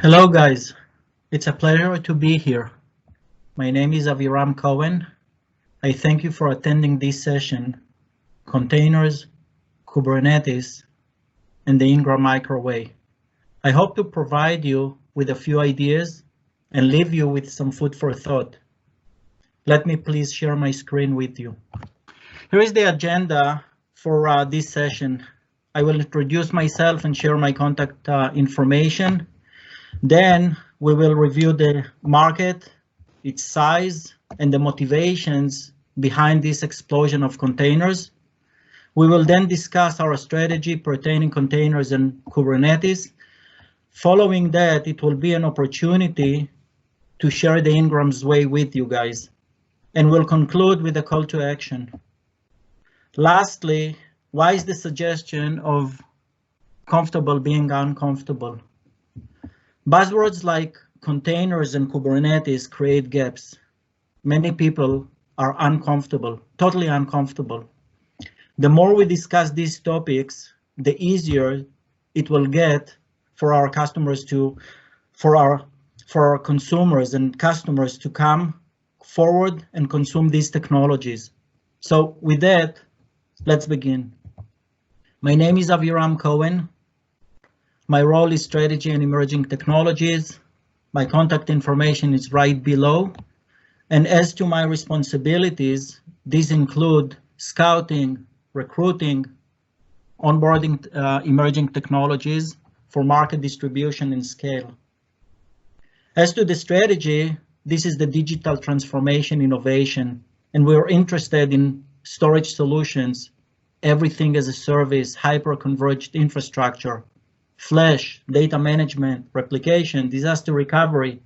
Hello guys, it's a pleasure to be here. My name is Aviram Cohen. I thank you for attending this session, Containers, Kubernetes, and the Ingram microwave. I hope to provide you with a few ideas and leave you with some food for thought. Let me please share my screen with you. Here is the agenda for this session. I will introduce myself and share my contact information. Then we will review the market, its size, and the motivations behind this explosion of containers. We will then discuss our strategy pertaining containers and Kubernetes. Following that, it will be an opportunity to share the Ingram's way with you guys. And we'll conclude with a call to action. Lastly, why is the suggestion of comfortable being uncomfortable? Buzzwords like containers and Kubernetes create gaps. Many people are uncomfortable, totally uncomfortable. The more we discuss these topics, the easier it will get for our customers for our consumers and customers to come forward and consume these technologies. So with that, let's begin. My name is Aviram Cohen. My role is strategy and emerging technologies. My contact information is right below. And as to my responsibilities, these include scouting, recruiting, onboarding emerging technologies for market distribution and scale. As to the strategy, this is the digital transformation innovation, and we're interested in storage solutions, everything as a service, hyper-converged infrastructure, flash, data management, replication, disaster recovery.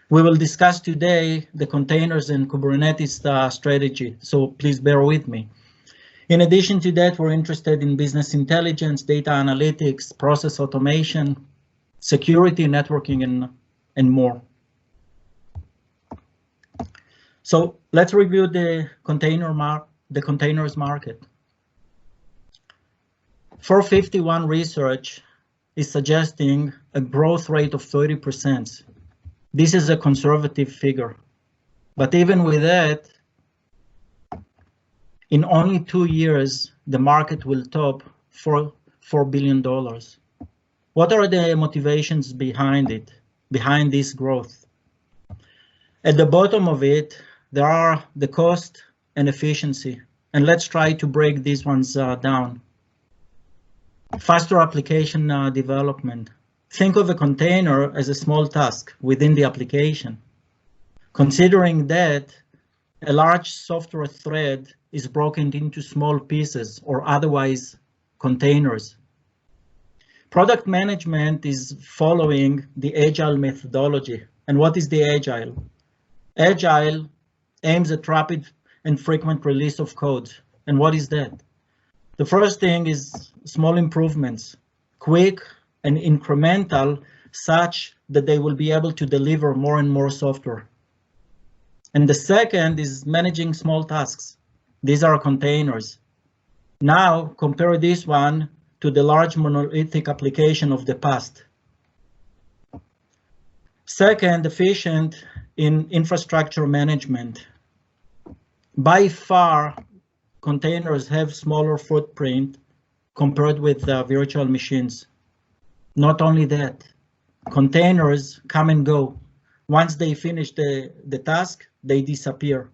We will discuss today the containers and Kubernetes strategy, so please bear with me. In addition to that, we're interested in business intelligence, data analytics, process automation, security, networking, and more. So let's review the containers market. 451 research is suggesting a growth rate of 30%. This is a conservative figure, but even with that, in only 2 years, the market will top $4 billion. What are the motivations behind it, behind this growth? At the bottom of it, there are the cost and efficiency, and let's try to break these ones down. Faster application development. Think of a container as a small task within the application. Considering that a large software thread is broken into small pieces or otherwise containers. Product management is following the agile methodology. And what is the agile? Agile aims at rapid and frequent release of code. And what is that? The first thing is small improvements, quick and incremental, such that they will be able to deliver more and more software. And the second is managing small tasks. These are containers. Now compare this one to the large monolithic application of the past. Second, efficient in infrastructure management. By far, containers have smaller footprint compared with virtual machines. Not only that, containers come and go. Once they finish the task, they disappear.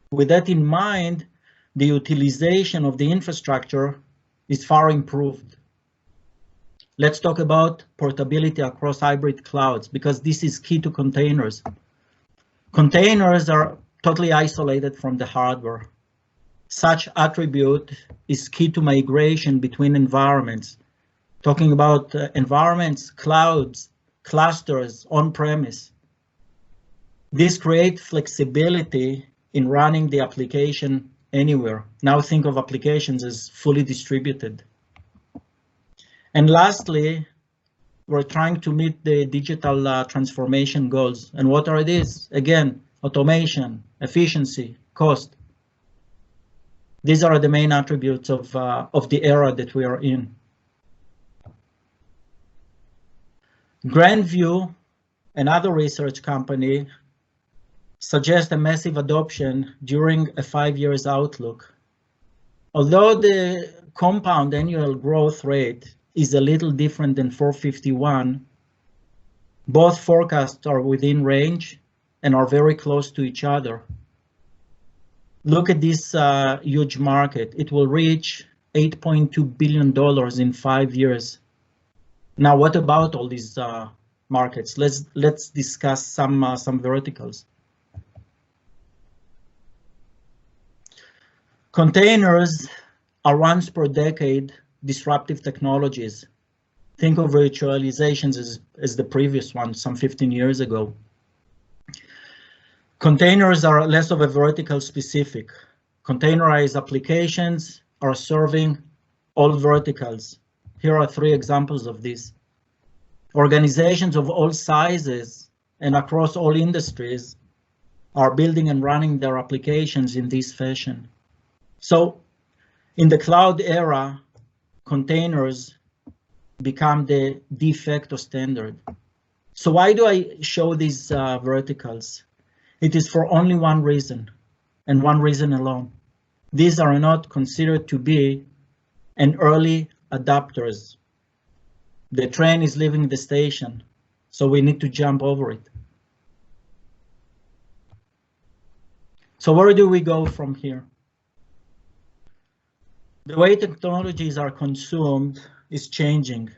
With that in mind, the utilization of the infrastructure is far improved. Let's talk about portability across hybrid clouds, because this is key to containers. Containers are totally isolated from the hardware. Such attribute is key to migration between environments. Talking about environments, clouds, clusters, on-premise. This creates flexibility in running the application anywhere. Now think of applications as fully distributed. And lastly, we're trying to meet the digital transformation goals. And what are these? Again, automation, efficiency, cost. These are the main attributes of the era that we are in. Grandview, another research company, suggests a massive adoption during a 5 years outlook. Although the compound annual growth rate is a little different than 451, both forecasts are within range and are very close to each other. Look at this huge market. It will reach $8.2 billion in 5 years. Now, what about all these markets? Let's discuss some verticals. Containers are once per decade disruptive technologies. Think of virtualizations as the previous one, some 15 years ago. Containers are less of a vertical specific. Containerized applications are serving all verticals. Here are 3 examples of this. Organizations of all sizes and across all industries are building and running their applications in this fashion. So in the cloud era, containers become the de facto standard. So why do I show these verticals? It is for only one reason, and one reason alone. These are not considered to be an early adopters. The train is leaving the station, so we need to jump over it. So where do we go from here? The way technologies are consumed is changing.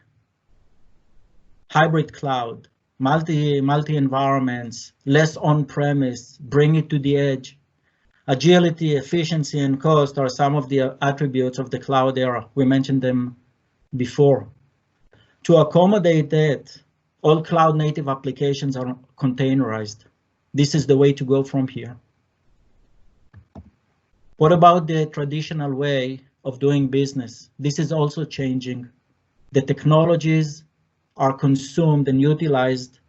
Hybrid cloud, multi environments, less on-premise, bring it to the edge. Agility, efficiency, and cost are some of the attributes of the cloud era. We mentioned them before. To accommodate that, all cloud native applications are containerized. This is the way to go from here. What about the traditional way of doing business? This is also changing. The technologies are consumed and utilized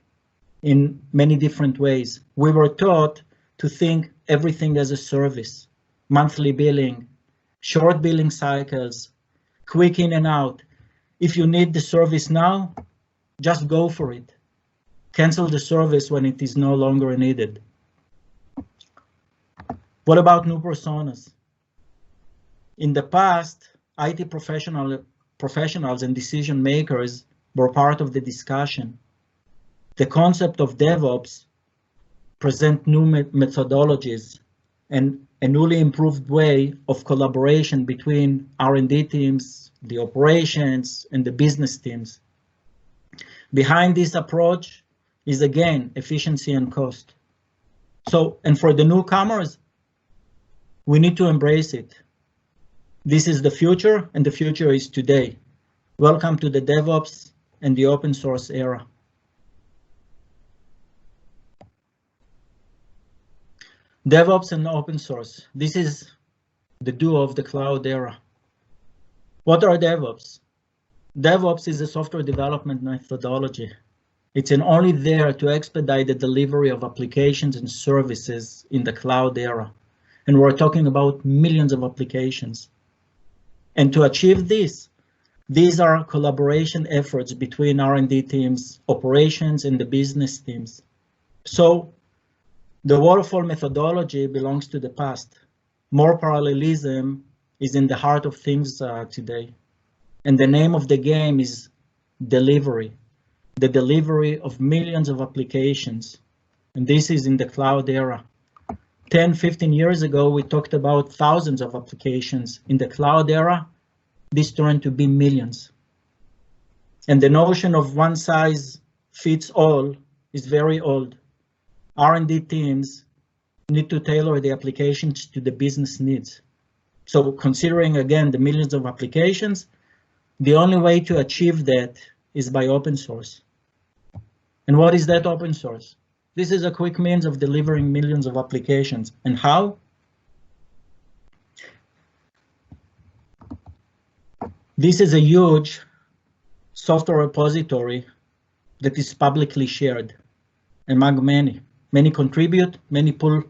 in many different ways. We were taught to think everything as a service, monthly billing, short billing cycles, quick in and out. If you need the service now, just go for it. Cancel the service when it is no longer needed. What about new personas? In the past, IT professionals and decision makers were part of the discussion. The concept of DevOps present new methodologies and a newly improved way of collaboration between R&D teams, the operations, and the business teams. Behind this approach is again efficiency and cost. So, and for the newcomers, we need to embrace it. This is the future, and the future is today. Welcome to the DevOps and the open source era. DevOps and open source. This is the duo of the cloud era. What are DevOps? DevOps is a software development methodology. It's only there to expedite the delivery of applications and services in the cloud era. And we're talking about millions of applications. And to achieve this, these are collaboration efforts between R&D teams, operations, and the business teams. So the waterfall methodology belongs to the past. More parallelism is in the heart of things today. And the name of the game is delivery, the delivery of millions of applications. And this is in the cloud era. 10, 15 years ago, we talked about thousands of applications. In the cloud era, this turned to be millions. And the notion of one size fits all is very old. R&D teams need to tailor the applications to the business needs. So considering again the millions of applications, the only way to achieve that is by open source. And what is that open source? This is a quick means of delivering millions of applications. And how? This is a huge software repository that is publicly shared among many. Many contribute, many pull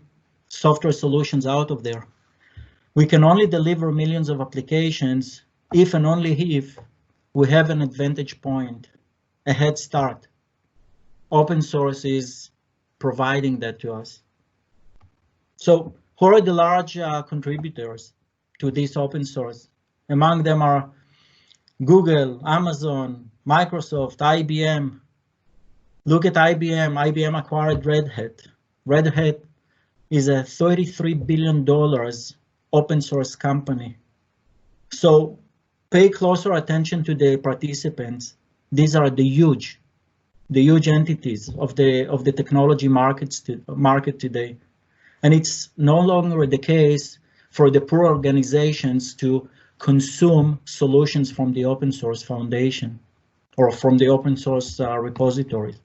software solutions out of there. We can only deliver millions of applications if and only if we have an advantage point, a head start. Open source is providing that to us. So who are the large contributors to this open source? Among them are Google, Amazon, Microsoft, IBM. Look at IBM. IBM acquired Red Hat. Red Hat is a $33 billion open source company. So pay closer attention to the participants. These are the huge entities of the technology market today. And it's no longer the case for the poor organizations to consume solutions from the open source foundation or from the open source repositories.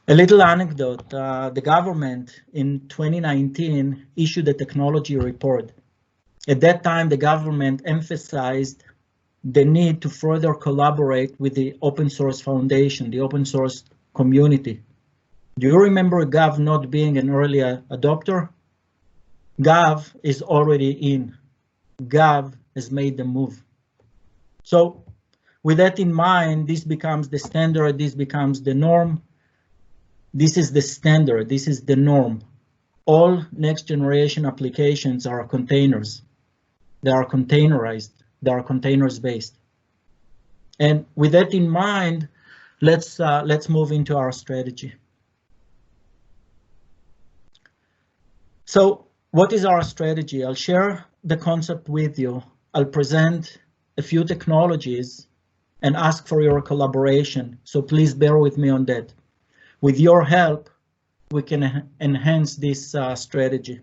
A little anecdote, the government in 2019 issued a technology report. At that time, the government emphasized the need to further collaborate with the open source foundation, the open source community. Do you remember Gov not being an early adopter? Gov is already in. Gov has made the move. So with that in mind, this becomes the standard, this becomes the norm. This is the standard, this is the norm. All next generation applications are containers. They are containerized, they are containers based. And with that in mind, let's move into our strategy. So what is our strategy? I'll share the concept with you. I'll present a few technologies and ask for your collaboration. So please bear with me on that. With your help, we can enhance this strategy.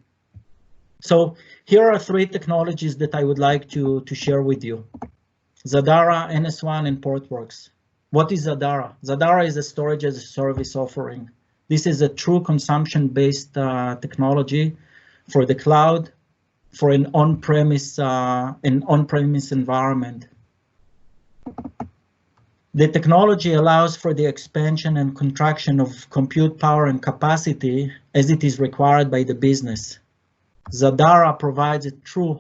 So here are three technologies that I would like to share with you. Zadara, NS1, and Portworx. What is Zadara? Zadara is a storage as a service offering. This is a true consumption-based technology for the cloud, for an on-premise environment. The technology allows for the expansion and contraction of compute power and capacity as it is required by the business. Zadara provides a true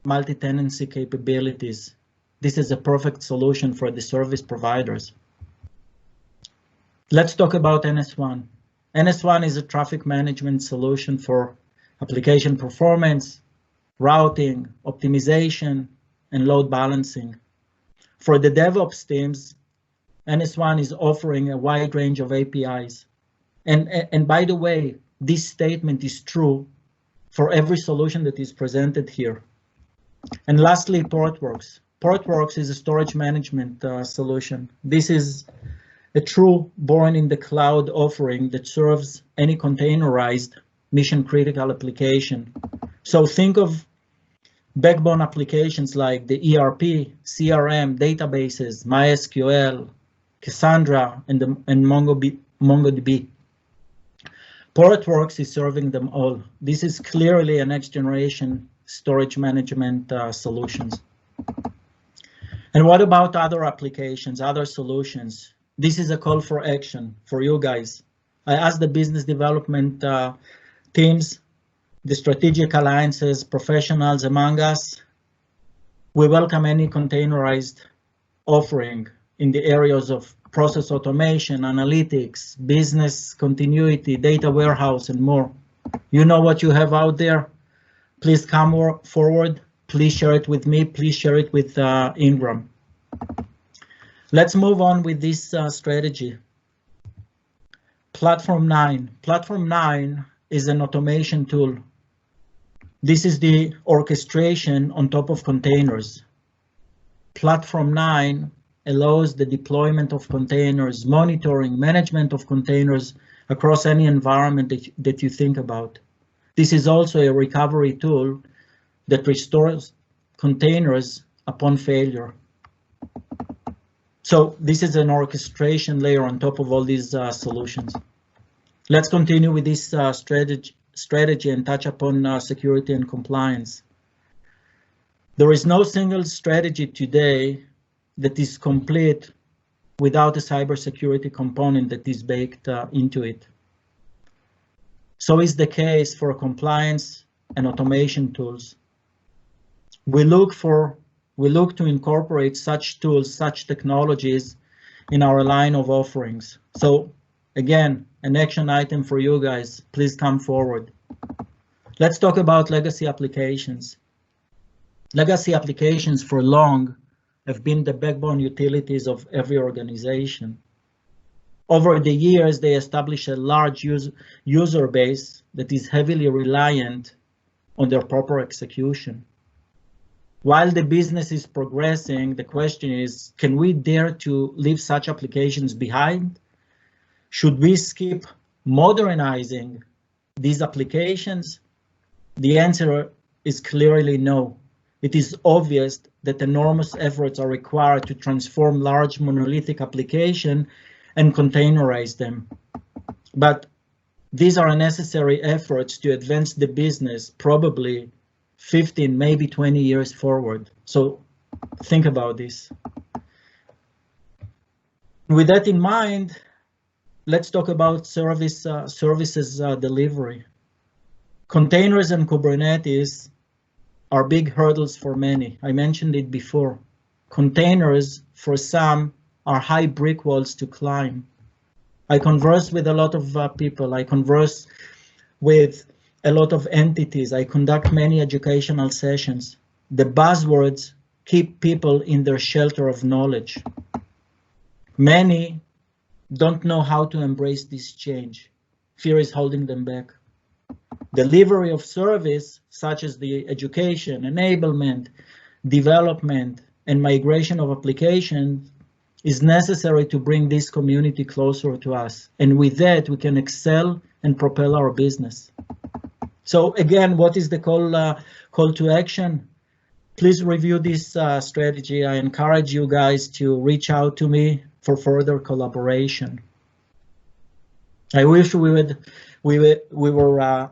multi-tenancy capabilities. This is a perfect solution for the service providers. Let's talk about NS1. NS1 is a traffic management solution for application performance, routing, optimization, and load balancing. For the DevOps teams, NS1 is offering a wide range of APIs. And by the way, this statement is true for every solution that is presented here. And lastly, Portworx. Portworx is a storage management solution. This is a true born in the cloud offering that serves any containerized mission critical application. So think of backbone applications like the ERP, CRM, databases, MySQL, Cassandra, and MongoDB. Portworx is serving them all. This is clearly a next generation storage management solutions. And what about other applications, other solutions? This is a call for action for you guys. I asked the business development teams, the strategic alliances, professionals among us. We welcome any containerized offering in the areas of process automation, analytics, business continuity, data warehouse, and more. You know what you have out there. Please come forward. Please share it with me. Please share it with Ingram. Let's move on with this strategy. Platform 9. Platform 9 is an automation tool. This is the orchestration on top of containers. Platform 9 allows the deployment of containers, monitoring, management of containers across any environment that you think about. This is also a recovery tool that restores containers upon failure. So this is an orchestration layer on top of all these solutions. Let's continue with this strategy and touch upon security and compliance. There is no single strategy today that is complete without a cybersecurity component that is baked into it. So is the case for compliance and automation tools. We look to incorporate such tools, such technologies in our line of offerings. So again, an action item for you guys, please come forward. Let's talk about legacy applications. Legacy applications for long have been the backbone utilities of every organization. Over the years, they establish a large user base that is heavily reliant on their proper execution. While the business is progressing, the question is, can we dare to leave such applications behind? Should we skip modernizing these applications? The answer is clearly no. It is obvious that enormous efforts are required to transform large monolithic applications and containerize them. But these are necessary efforts to advance the business probably 15, maybe 20 years forward. So think about this. With that in mind, let's talk about services delivery. Containers and Kubernetes are big hurdles for many. I mentioned it before. Containers, for some, are high brick walls to climb. I converse with a lot of people. I converse with a lot of entities. I conduct many educational sessions. The buzzwords keep people in their shelter of knowledge. Many don't know how to embrace this change. Fear is holding them back. Delivery of service, such as the education, enablement, development, and migration of applications, is necessary to bring this community closer to us. And with that, we can excel and propel our business. So again, what is the call to action? Please review this strategy. I encourage you guys to reach out to me for further collaboration. I wish we were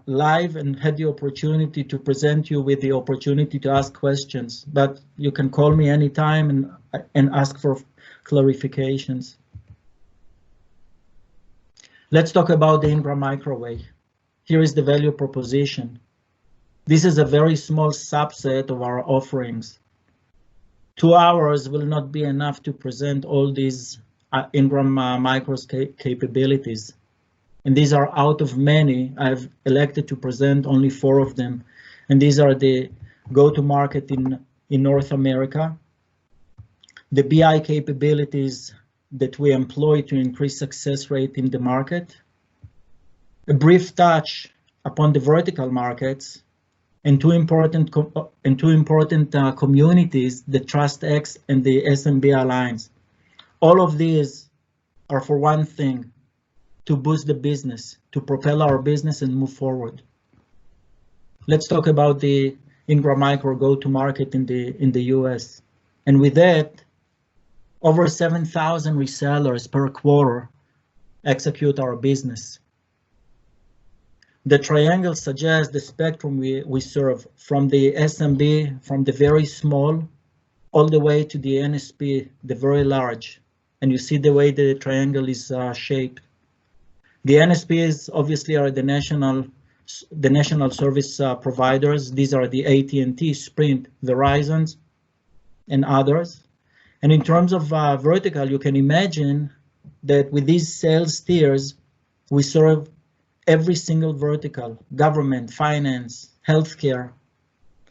live and had the opportunity to present you with the opportunity to ask questions, but you can call me anytime and ask for clarifications. Let's talk about the Ingram microwave. Here is the value proposition. This is a very small subset of our offerings. 2 hours will not be enough to present all these Ingram micro's capabilities. And these are out of many. I've elected to present only 4 of them. And these are the go-to-market in North America, the BI capabilities that we employ to increase success rate in the market, a brief touch upon the vertical markets, and two important communities, the TrustX and the SMB Alliance. All of these are for one thing, to boost the business, to propel our business and move forward. Let's talk about the Ingram Micro go-to-market in the US. And with that, over 7,000 resellers per quarter execute our business. The triangle suggests the spectrum we serve, from the SMB, from the very small, all the way to the NSP, the very large. And you see the way the triangle is shaped. The NSPs obviously are the national service providers. These are the AT&T, Sprint, Verizon, and others. And in terms of vertical, you can imagine that with these sales tiers, we serve every single vertical: government, finance, healthcare,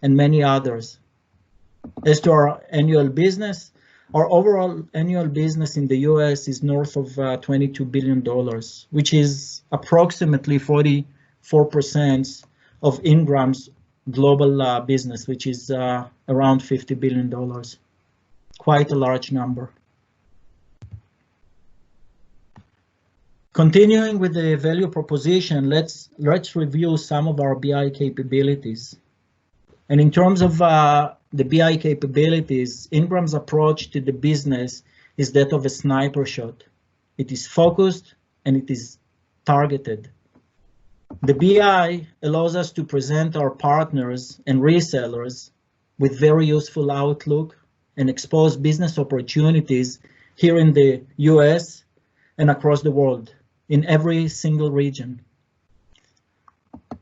and many others. As to our annual business, our overall annual business in the US is north of $22 billion, which is approximately 44% of Ingram's global business, which is around $50 billion. Quite a large number. Continuing with the value proposition, let's review some of our BI capabilities. And in terms of the BI capabilities, Ingram's approach to the business is that of a sniper shot. It is focused and it is targeted. The BI allows us to present our partners and resellers with very useful outlook and expose business opportunities here in the US and across the world, in every single region.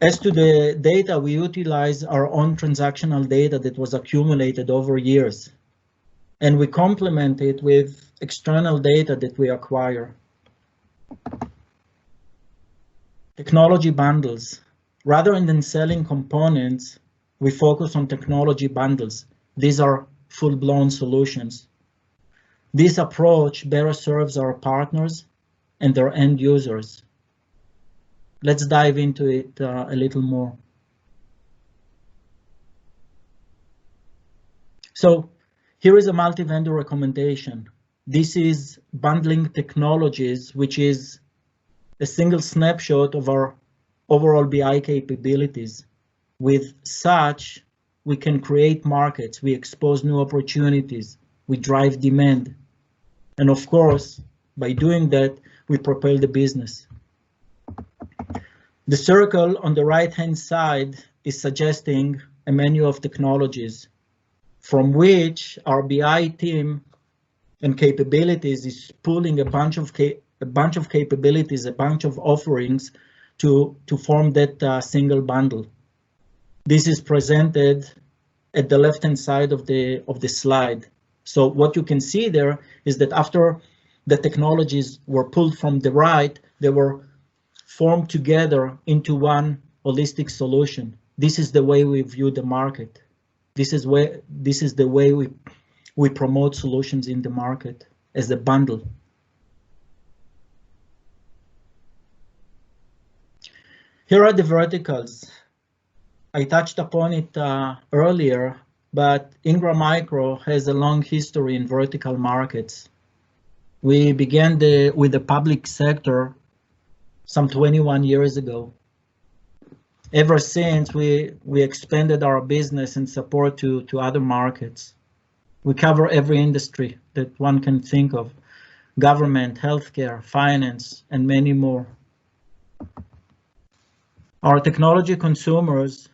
As to the data, we utilize our own transactional data that was accumulated over years. and we complement it with external data that we acquire. Technology bundles. Rather than selling components, we focus on technology bundles. These are full-blown solutions. This approach better serves our partners and their end users. Let's dive into it a little more. So here is a multi-vendor recommendation. This is bundling technologies, which is a single snapshot of our overall BI capabilities. With such, we can create markets, we expose new opportunities, we drive demand. And of course, by doing that, we propel the business. The circle on the right-hand side is suggesting a menu of technologies from which our BI team and capabilities is pulling a bunch of capabilities, a bunch of offerings to form that single bundle. This is presented at the left-hand side of the slide. So what you can see there is that after the technologies were pulled from the right, they were formed together into one holistic solution. This is the way we view the market. This is the way we promote solutions in the market as a bundle. Here are the verticals. I touched upon it earlier, but Ingram Micro has a long history in vertical markets. We began with the public sector some 21 years ago. Ever since, we expanded our business and support to other markets. We cover every industry that one can think of: government, healthcare, finance, and many more. Our technology consumers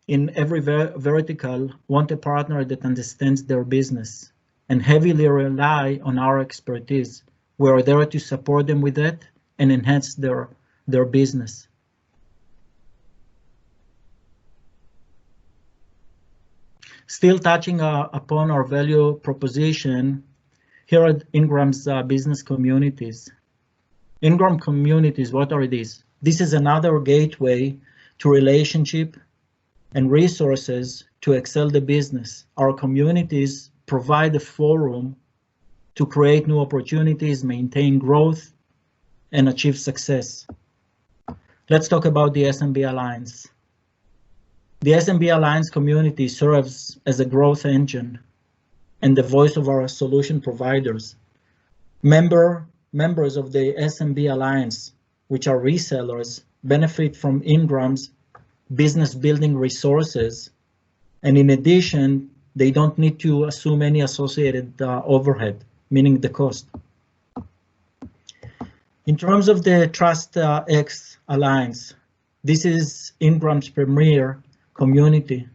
in every vertical want a partner that understands their business and heavily rely on our expertise. We are there to support them with that and enhance their business. Still touching upon our value proposition, here are Ingram's business communities. Ingram communities, what are these? This is another gateway to relationship and resources to excel the business. Our communities provide a forum to create new opportunities, maintain growth, and achieve success. Let's talk about the SMB Alliance. The SMB Alliance community serves as a growth engine and the voice of our solution providers. Members of the SMB Alliance, which are resellers, benefit from Ingram's business building resources, and in addition, they don't need to assume any associated overhead, meaning the cost. In terms of the Trust X Alliance, this is Ingram's premier community.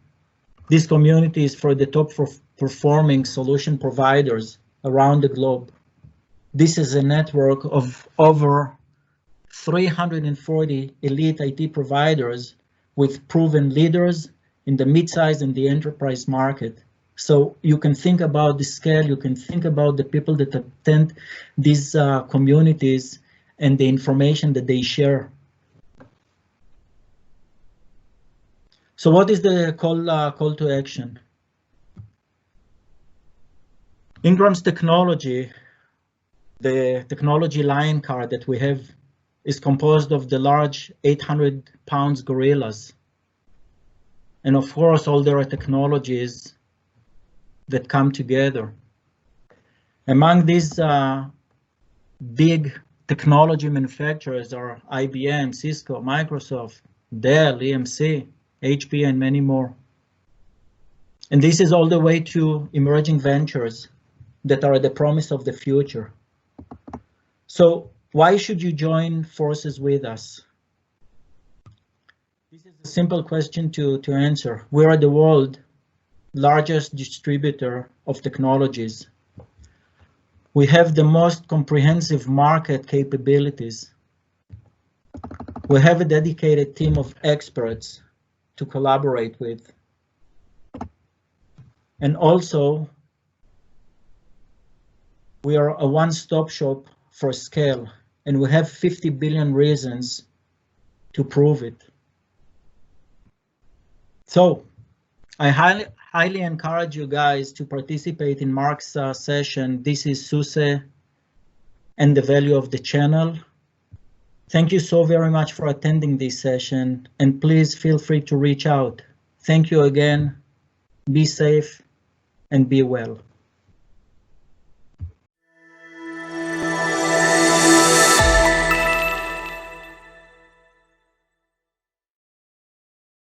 This community is for the top performing solution providers around the globe. This is a network of over 340 elite IT providers with proven leaders in the mid-size and the enterprise market. So you can think about the scale, you can think about the people that attend these communities and the information that they share. So what is the call to action? Ingram's technology, the technology line card that we have, is composed of the large 800-pound gorillas. And of course, all their technologies that come together. Among these big technology manufacturers are IBM, Cisco, Microsoft, Dell, EMC, HP, and many more. And this is all the way to emerging ventures that are the promise of the future. So why should you join forces with us? This is a simple question to answer. We are the world's largest distributor of technologies. We have the most comprehensive market capabilities. We have a dedicated team of experts to collaborate with. And also, We are a one-stop shop for scale, and we have 50 billion reasons to prove it. So I highly encourage you guys to participate in Mark's session. This is SUSE and the value of the channel. Thank you so very much for attending this session, and please feel free to reach out. Thank you again. Be safe and be well.